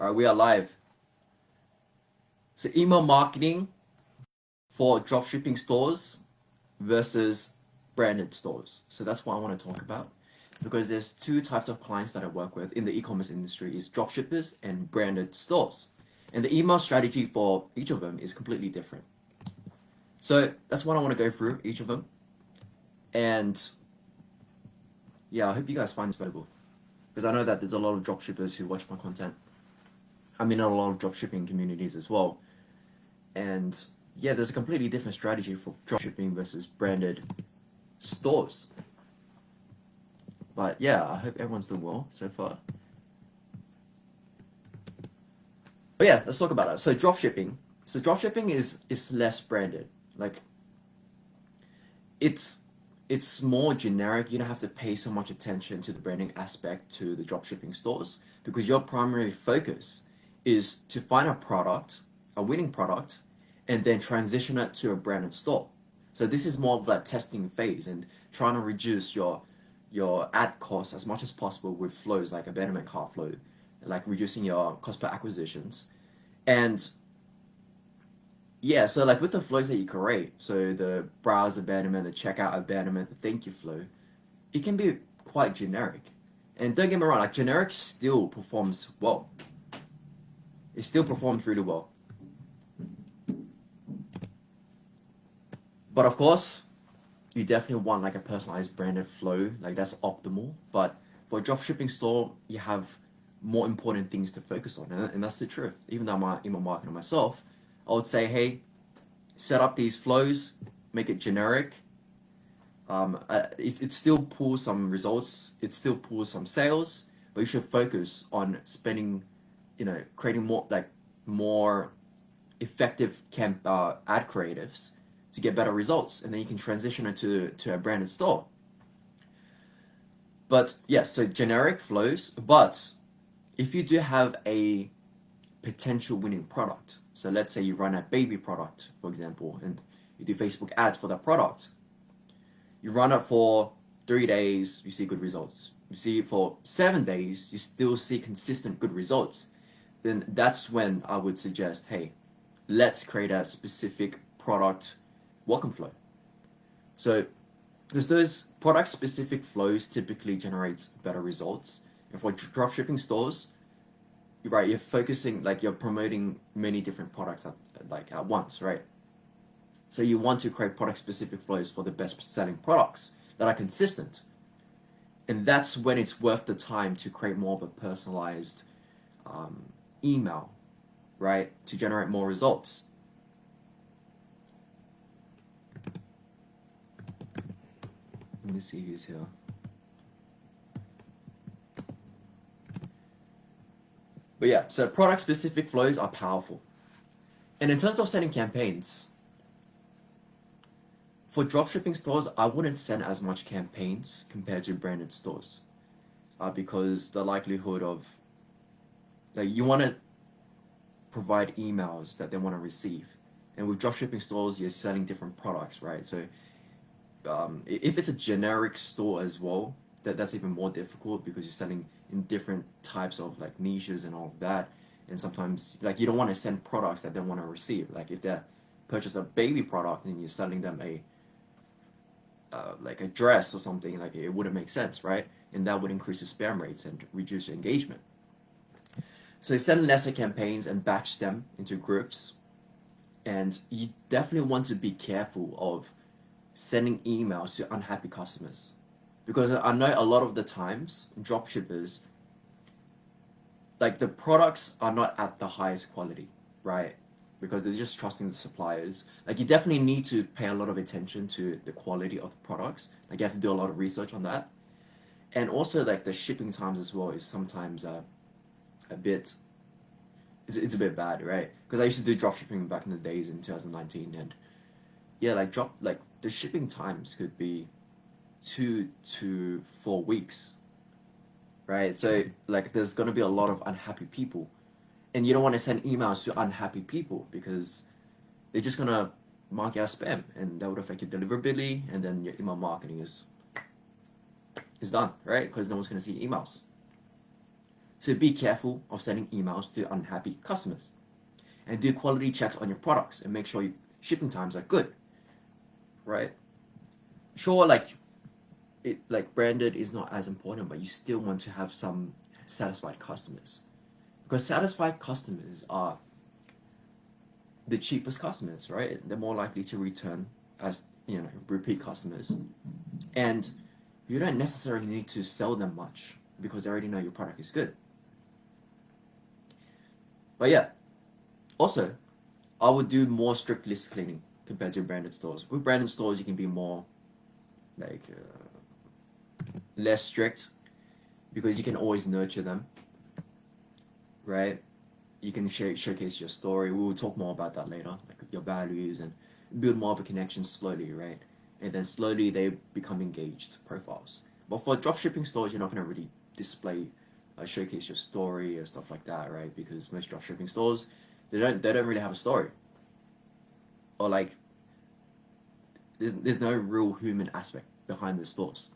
All right, we are live. So email marketing for dropshipping stores versus branded stores. So that's what I want to talk about because there's two types of clients that I work with in the e-commerce industry is dropshippers and branded stores. And the email strategy for each of them is completely different. So that's what I want to go through each of them. And yeah, I hope you guys find this valuable because I know that there's a lot of dropshippers who watch my content. I'm in a lot of dropshipping communities as well. And yeah, there's a completely different strategy for dropshipping versus branded stores. But yeah, I hope everyone's doing well so far. But yeah, let's talk about it. So dropshipping. So dropshipping is less branded. Like it's more generic. You don't have to pay so much attention to the branding aspect to the dropshipping stores because your primary focus is to find a product, a winning product, and then transition it to a branded store. So this is more of a testing phase and trying to reduce your ad costs as much as possible with flows like abandonment cart flow, like reducing your cost per acquisitions. And yeah, so like with the flows that you create, so the browse abandonment, the checkout abandonment, the thank you flow, it can be quite generic. And don't get me wrong, like generic still performs well. It still performs really well. But of course, you definitely want like a personalized branded flow, like that's optimal. But for a dropshipping store, you have more important things to focus on, and that's the truth. Even though I'm an email marketer myself, I would say, hey, set up these flows, make it generic. It still pulls some results, it still pulls some sales, but you should focus on spending, creating more effective ad creatives to get better results, and then you can transition it to a branded store. But yes, so generic flows, but if you do have a potential winning product, so let's say you run a baby product, for example, and you do Facebook ads for that product, you run it for 3 days, you see good results. You see it for 7 days, you still see consistent good results. Then that's when I would suggest, hey, let's create a specific product welcome flow. So, because those product specific flows typically generates better results. And for dropshipping stores, right, you're focusing, like you're promoting many different products at once, right? So you want to create product specific flows for the best selling products that are consistent. And that's when it's worth the time to create more of a personalized email, right, to generate more results. Let me see who's here. But yeah, so product specific flows are powerful. And in terms of setting campaigns, for dropshipping stores, I wouldn't send as much campaigns compared to branded stores because the likelihood of, like, you want to provide emails that they want to receive. And with dropshipping stores, you're selling different products, right? So if it's a generic store as well, that's even more difficult because you're selling in different types of like niches and all of that. And sometimes like you don't want to send products that they want to receive. Like if they purchase a baby product and you're selling them a like a dress or something, like it wouldn't make sense, right? And that would increase your spam rates and reduce your engagement. So you send lesser campaigns and batch them into groups. And you definitely want to be careful of sending emails to unhappy customers. Because I know a lot of the times, dropshippers, like the products are not at the highest quality, right? Because they're just trusting the suppliers. Like you definitely need to pay a lot of attention to the quality of the products. Like you have to do a lot of research on that. And also like the shipping times as well is sometimes a bit, it's a bit bad, right? Because I used to do dropshipping back in the days in 2019 and yeah, like the shipping times could be 2 to 4 weeks, right? So like there's gonna be a lot of unhappy people, and you don't want to send emails to unhappy people because they're just gonna mark you as spam, and that would affect your deliverability, and then your email marketing is done, right? Because no one's gonna see emails. So be careful of sending emails to unhappy customers, and do quality checks on your products and make sure your shipping times are good, right? Sure, like branded is not as important, but you still want to have some satisfied customers, because satisfied customers are the cheapest customers, right? They're more likely to return as, repeat customers, and you don't necessarily need to sell them much because they already know your product is good. But yeah, also, I would do more strict list cleaning compared to branded stores. With branded stores, you can be more like less strict because you can always nurture them, right? You can showcase your story. We will talk more about that later, like your values, and build more of a connection slowly, right? And then slowly they become engaged profiles. But for dropshipping stores, you're not going to really display, showcase your story and stuff like that, right? Because most dropshipping stores, they don't really have a story, or like there's no real human aspect behind the stores.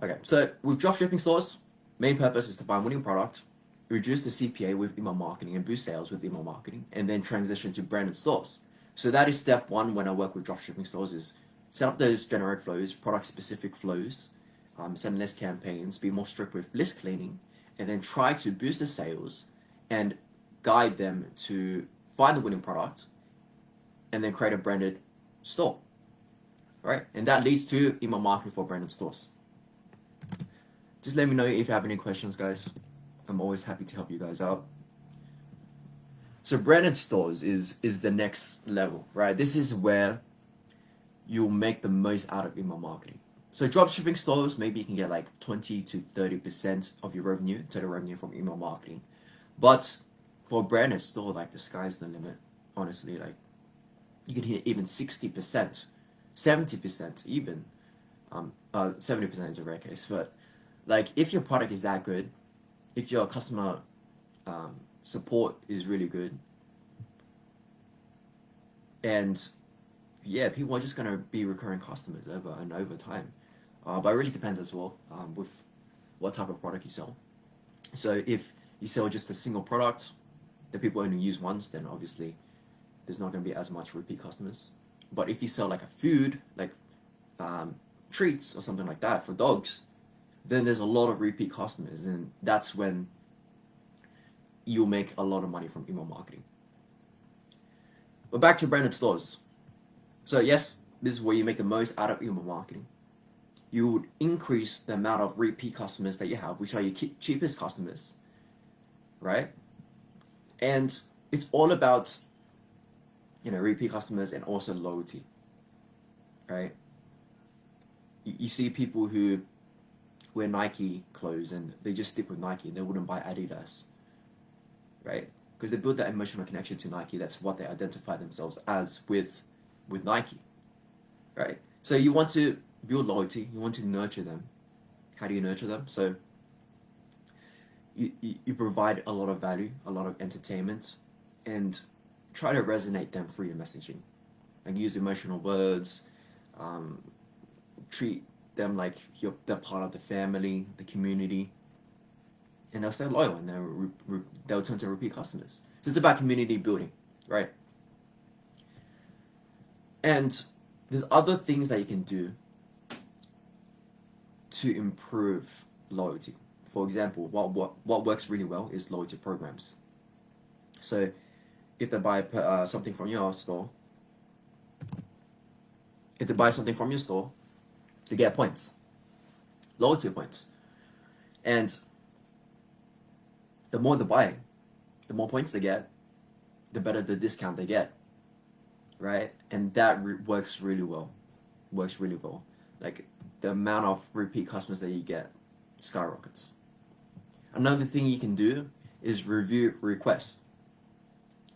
Okay, so with dropshipping stores, main purpose is to find winning product, reduce the CPA with email marketing and boost sales with email marketing, and then transition to branded stores. So that is step one when I work with dropshipping stores, is set up those generic flows, product specific flows, send less campaigns, be more strict with list cleaning, and then try to boost the sales and guide them to find the winning product and then create a branded store, right? And that leads to email marketing for branded stores. Just let me know if you have any questions, guys. I'm always happy to help you guys out. So branded stores is the next level, right? This is where you'll make the most out of email marketing. So dropshipping stores, maybe you can get like 20 to 30% of your revenue, total revenue from email marketing. But for a branded store, like the sky's the limit. Honestly, like you can hit even 60%, 70% even. 70% is a rare case, but like if your product is that good, if your customer support is really good, and yeah, people are just gonna be recurring customers over and over time. But it really depends as well with what type of product you sell. So if you sell just a single product that people only use once, then obviously there's not gonna be as much repeat customers. But if you sell like a food, like treats or something like that for dogs, then there's a lot of repeat customers, and that's when you'll make a lot of money from email marketing. But back to branded stores. So yes, this is where you make the most out of email marketing. You would increase the amount of repeat customers that you have, which are your cheapest customers, right? And it's all about, repeat customers and also loyalty, right? You see people who wear Nike clothes and they just stick with Nike. They wouldn't buy Adidas, right? Because they build that emotional connection to Nike. That's what they identify themselves as with Nike, right? So you want to build loyalty. You want to nurture them. How do you nurture them? So you provide a lot of value, a lot of entertainment, and try to resonate them through your messaging, and use emotional words. Treat them like they're part of the family, the community, and they'll stay loyal, and they'll turn to repeat customers. So it's about community building, right? And there's other things that you can do to improve loyalty. For example, what works really well is loyalty programs. So if they buy something from your store, they get points, loyalty points, and the more they buy, the more points they get, the better the discount they get, right? And that works really well. Like the amount of repeat customers that you get skyrockets. Another thing you can do is review requests.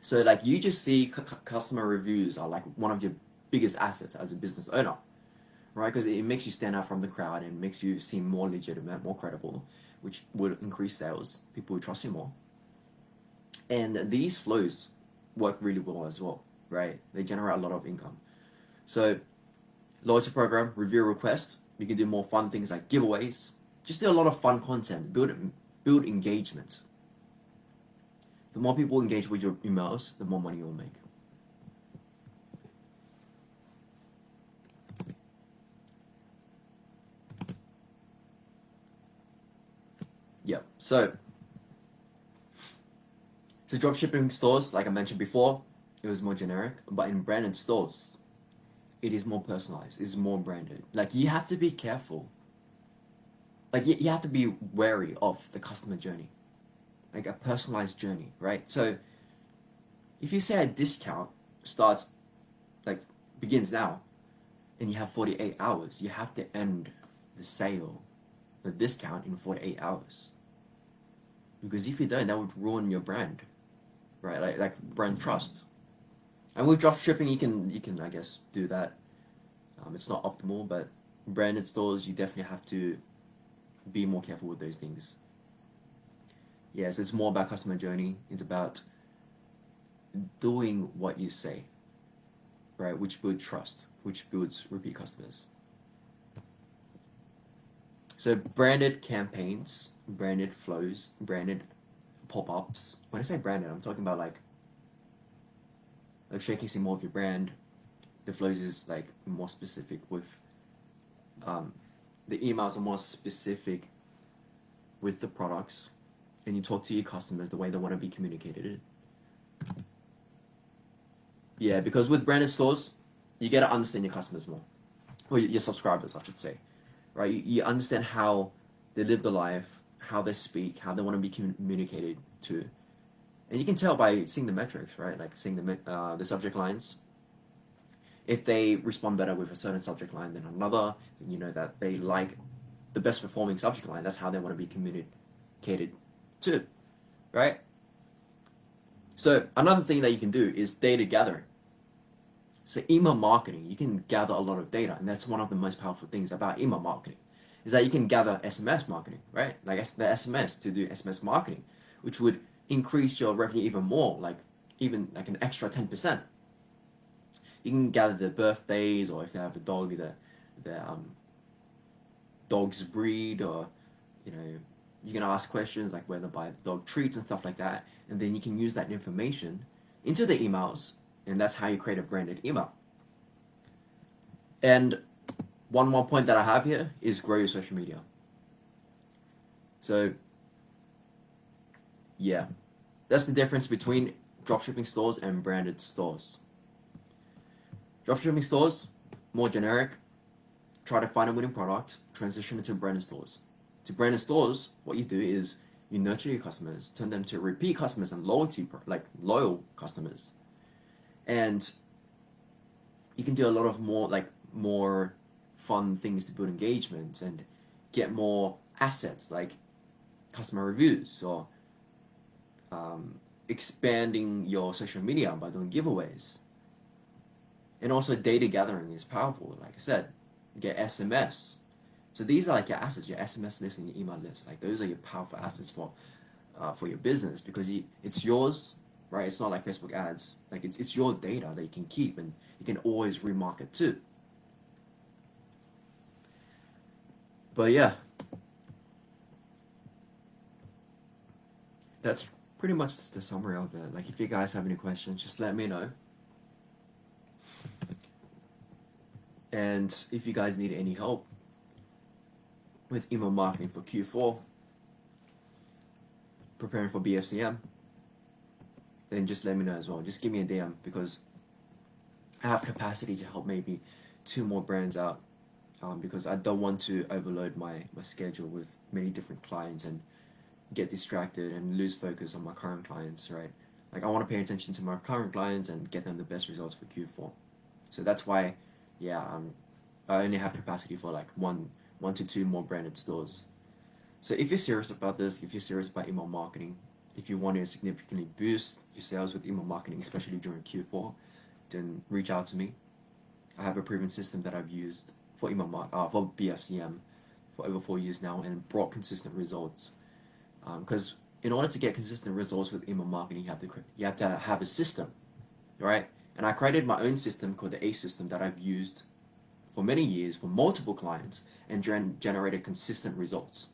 So like you just see customer reviews are like one of your biggest assets as a business owner, right? Because it makes you stand out from the crowd and makes you seem more legitimate, more credible, which would increase sales. People would trust you more. And these flows work really well as well, right? They generate a lot of income. So loyalty program, review requests. You can do more fun things like giveaways, Just do a lot of fun content, build engagement. The more people engage with your emails, the more money you'll make. Yeah, so dropshipping stores, like I mentioned before, it was more generic, but in branded stores, it is more personalized, it's more branded. Like, you have to be careful. Like, you have to be wary of the customer journey, like a personalized journey, right? So if you say a discount starts, like, begins now, and you have 48 hours, you have to end the sale, the discount, in 48 hours. Because if you don't, that would ruin your brand, right? Like brand trust. And with dropshipping, you can I guess do that. It's not optimal, but branded stores, you definitely have to be more careful with those things. Yes, it's more about customer journey. It's about doing what you say, right? Which builds trust, which builds repeat customers. So branded campaigns, branded flows, branded pop-ups. When I say branded, I'm talking about like showcasing more of your brand. The flows is like more specific with the emails are more specific with the products, and you talk to your customers the way they want to be communicated. Yeah, because with branded stores, you get to understand your customers more, or your subscribers, I should say, right? You understand how they live their life, how they speak, how they want to be communicated to, and you can tell by seeing the metrics, right? Like seeing the subject lines. If they respond better with a certain subject line than another, then you know that they like the best performing subject line. That's how they want to be communicated to, right? So another thing that you can do is data gathering. So email marketing, you can gather a lot of data, and that's one of the most powerful things about email marketing, is that you can gather SMS marketing, right? Like the SMS to do SMS marketing, which would increase your revenue even more, like even like an extra 10%. You can gather the birthdays, or if they have a dog, the dog's breed, or you know, you can ask questions like whether buy the dog treats and stuff like that, and then you can use that information into the emails, and that's how you create a branded email. And one more point that I have here is grow your social media. So yeah, that's the difference between dropshipping stores and branded stores. Dropshipping stores, more generic, try to find a winning product, transition into branded stores. To branded stores, what you do is you nurture your customers, turn them to repeat customers and loyal customers. And you can do a lot of more fun things to build engagement and get more assets like customer reviews, or expanding your social media by doing giveaways. And also data gathering is powerful. Like I said, you get SMS. So these are like your assets, your SMS list and your email list. Like those are your powerful assets for your business, because it's yours, right? It's not like Facebook ads. Like it's your data that you can keep, and you can always remarket too. But yeah, that's pretty much the summary of it. Like if you guys have any questions, just let me know. And if you guys need any help with email marketing for Q4, preparing for BFCM, then just let me know as well. Just give me a DM, because I have capacity to help maybe 2 more brands out, because I don't want to overload my schedule with many different clients and get distracted and lose focus on my current clients, right? Like I want to pay attention to my current clients and get them the best results for Q4. So that's why, yeah, I only have capacity for like one to 2 more branded stores. So if you're serious about this, if you're serious about email marketing, if you want to significantly boost your sales with email marketing, especially during Q4, then reach out to me. I have a proven system that I've used for for BFCM for over 4 years now, and brought consistent results. Because in order to get consistent results with email marketing, you have to have a system, right? And I created my own system called the ACE system that I've used for many years for multiple clients and generated consistent results.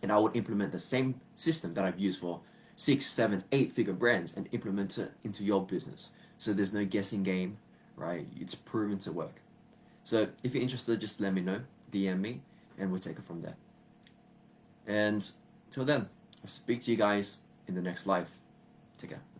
And I would implement the same system that I've used for 6, 7, 8 figure brands and implement it into your business. So there's no guessing game, right? It's proven to work. So if you're interested, just let me know, DM me, and we'll take it from there. And till then, I'll speak to you guys in the next live. Take care.